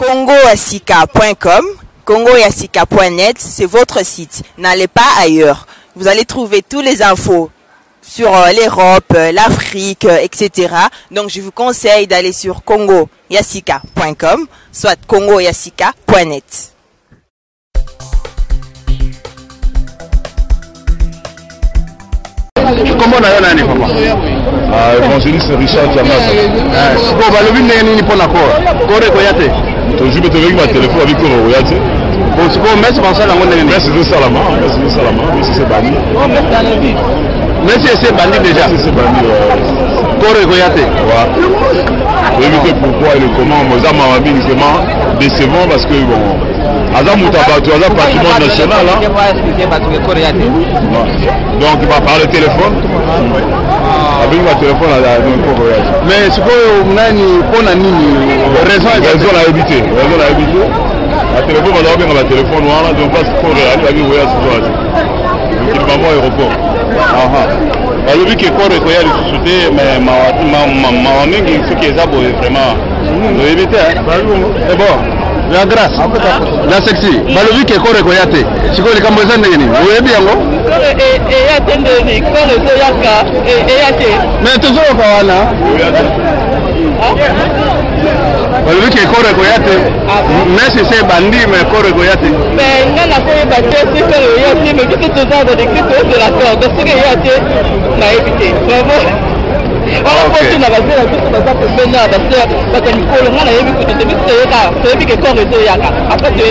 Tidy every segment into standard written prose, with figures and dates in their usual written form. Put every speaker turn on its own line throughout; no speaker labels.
congoyasika.com, congoyasika.net, c'est votre site. N'allez pas ailleurs. Vous allez trouver toutes les infos sur l'Europe, l'Afrique, etc. Donc je vous conseille d'aller sur congoyasika.com, soit congoyasika.net.
Comment on a nani papa?
Évangéliste Richard Diamasa.
Bon, bah le but n'est ni pour l'accord. Corée Koyate.
Je vais te donner ma téléphone avec Koyate.
Bon, c'est bon, mais c'est pour ça la monnaie.
Mais c'est de Salama, mais c'est banni.
Mais c'est banni déjà.
C'est banni.
Corée Koyate.
Ouais. Vous évitez pourquoi et le comment. Moi, ça m'a mis vraiment décevant parce que bon. Azam Moutabatou, Azam patrimoine national. Donc il va parler téléphone. Avec ma téléphone à
mais c'est quoi pour la raison
à éviter. Raison à éviter. La téléphone va avoir la téléphone noire, donc parce qu'il faut réaliser avec voyage sur donc il va voir aéroport.
Alors vu que corps est coyé de société, mais ma mingi ce qui est vraiment de éviter. C'est bon. La grâce, la sexy. Balobi ke kore koyate. Siko le kambo zande ni. Oyebi yango?
Et attendez ni kore so yaka et yate.
Mais toujours kwa wana. Balobi ke kore koyate. Mais c'est bandi mais kore koyate.
Mais ngana ko yebate si kore yate mais tout tout ça de Christ de la corde. Donc ce que yate na éviter. Bravo. On continue à baser la vie sur la base de Bena, parce que Nicolas, on a vu que tu es que corps est yaka. Après tu es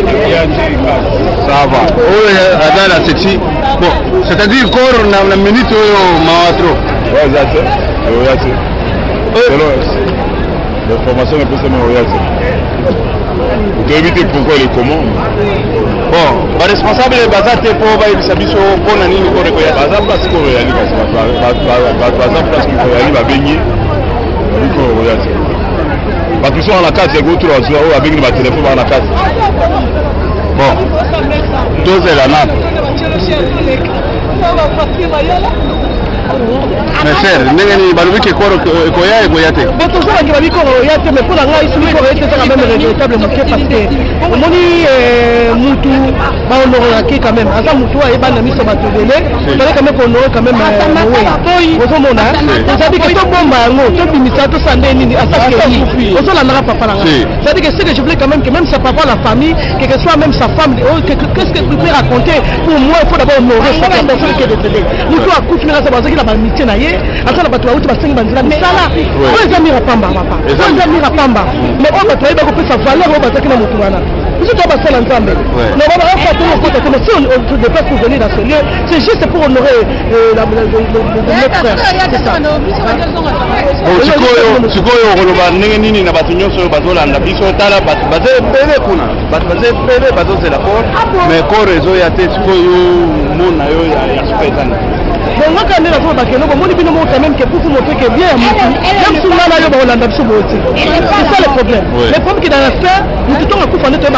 ça va. Oh, dans la sexy. Bon, c'est-à-dire corps na minute au maatro.
Ouais, c'est l'information est plus vous devez éviter pourquoi il est comment.
Bon, responsable est basé pour Sabiso pour Nani Nicolas.
Bazar place qu'on réalise, bazar place qu'on réalise va baigner. Parce que sur la carte, il y a d'autres oiseaux avec ma téléphone dans la carte.
Bon, dose la nappe. Mais frère, n'est pas le qui est Koya et Koyate.
Mais tout ça, il va dire Koyate, mais pour la race, il faut être quand même regrettable parce que Moni Moutou, on aurait acquis quand même. Asa Moutou a ébané mis sur ma télé. Il fallait quand même qu'on aurait quand même. Oui, au monde, ça dit que tout bon, tout bimisa, tout sandé, à sa famille. Au sol, on n'aura pas parlé. Ça dit que ce que je voulais quand même, que même sa papa, la famille, que ce soit même sa femme, qu'est-ce que tu peux raconter? Pour moi, il faut d'abord honorer cette personne qui est décédée. Moutou a couché dans sa base. La amitié naie, à ça la bateau out basengi banzila misala. On les amis rapamba papa. On les amis rapamba. Mais on va travailler pour que sa valeur on va attaquer la mutuana. Vous êtes pas seul ensemble. Mais on va faire tout le côté comme si on ne peut pas venir dans ce lieu. C'est juste pour honorer notre frère. C'est ça.
Sikoyo koloba ndenge nini na bato nyonso bazolanda biso tala baze pele kuna. Baze pele bazo la corps. Mais corps réseau ya te sikoyo mona yo ya spécial.
Bon, moi, quand on est là, quand même que pour vous montrer que bien, même si on a là, on a un peu c'est ça le problème. Le problème qui est dans l'affaire, nous tout à coup, on est en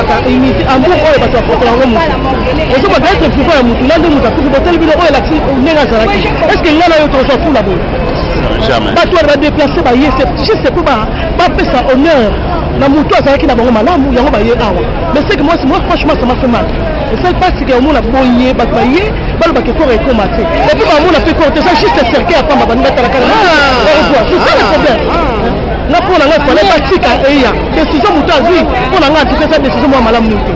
gros, on est passé à porter en haut. On se voit être plus fort à Moutou, l'un de nous a pu porter le bilan et la fille, on est à Zaraki. Est-ce qu'il y a là, on s'en fout là-bas?
Jamais.
Pas toi, on va déplacer, c'est juste pour pas faire ça honneur. La Moutou a Zaraki, d'abord, il y a un peu. Mais c'est que moi, franchement, ça m'a fait mal. Et ça, parce que on a boyé, bataillé, balle qui corps est commencé. Et puis on a fait corter ça juste cerquer à femme, on va mettre la carrière. C'est ça le problème. Là pour la lettre, on est parti à Eya. Décision Moutazi, pour la lettre, cette décision moi madame Moutou.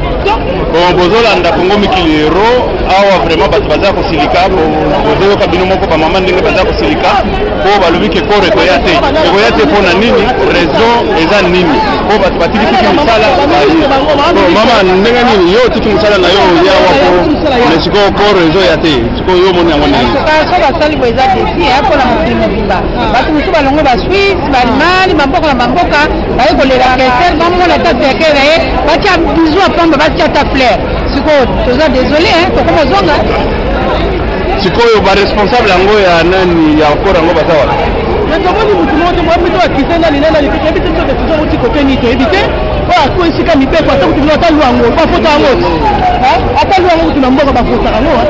Bon, Bozolanda Congo Mikilero, awa vraiment baza ko silika, bozo kabino moko pa maman ndenge baza ko silika, po balobi ke corps ekoyate. Ekoyate po na nini? Raison eza nini? Po batiki tiki misala. Mama ndenge nini? Yo tiki misala na yo ya wapo. Mais siko corps réseau yate. Siko yo moni yango nini?
So basali boza défi pour la mobimba. Bato musu balongo ba Suisse, ba Mali, bamboko na bamboka, ba ekolera keser, bambo na tata yakere, batia bisou à pamba, batia ta fleur. Siko toza désolé hein, to comme zonga.
Siko yo ba responsable yango ya nani ya corps yango bazawa.
Mais comment nous pouvons moi plutôt acquitter là les éviter cette décision aussi côté ni éviter. Voilà, quoi ici quand il paie quoi, tu dois t'allouer en haut, pas faute en haut. Hein? Attends, nous on va pas faute en haut.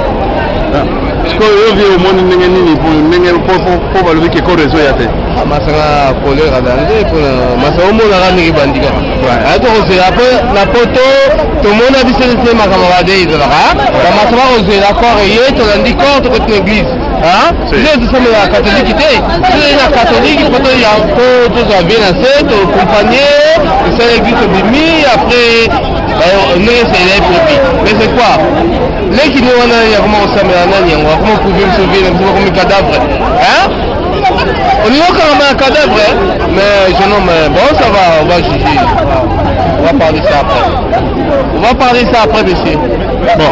Siko yo vie omoni ndenge nini ndenge po balobi ke ko réseau ya te.
Masanga kolera danger pour masanga omona rani bandika. Ato ose après la poto to mona bisete makamade izala. Ba masanga ose d'accord et to landi corps to l'église. Hein? C'est ça la catholique té. C'est la catholique poto ya to za bien assez to compagnie, c'est l'église bimi après on est c'est les profits. Mais c'est quoi? Les qui nous on a comment ça mais comment pouvez me sauver comme cadavre? Hein? On y va quand même un cadavre, mais je nomme bon ça va, on va juger. On va parler ça après. On va parler ça après monsieur.
Bon,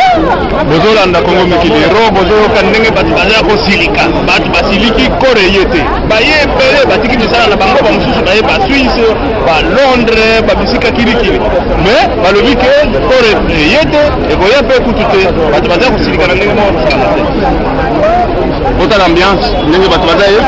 bozolanda Congo mikilero, bozoloka ndenge batu baza ko silika, batu basiliki kore yete. Baye pele batiki bisala na bango ba mususu baye ba Suisse, ba Londres, ba bisika kirikiri. Mais balobi ke kore yete e boya pe kutute, batu baza ko silika ndenge mo. Ota l'ambiance, ndenge batu baza ye.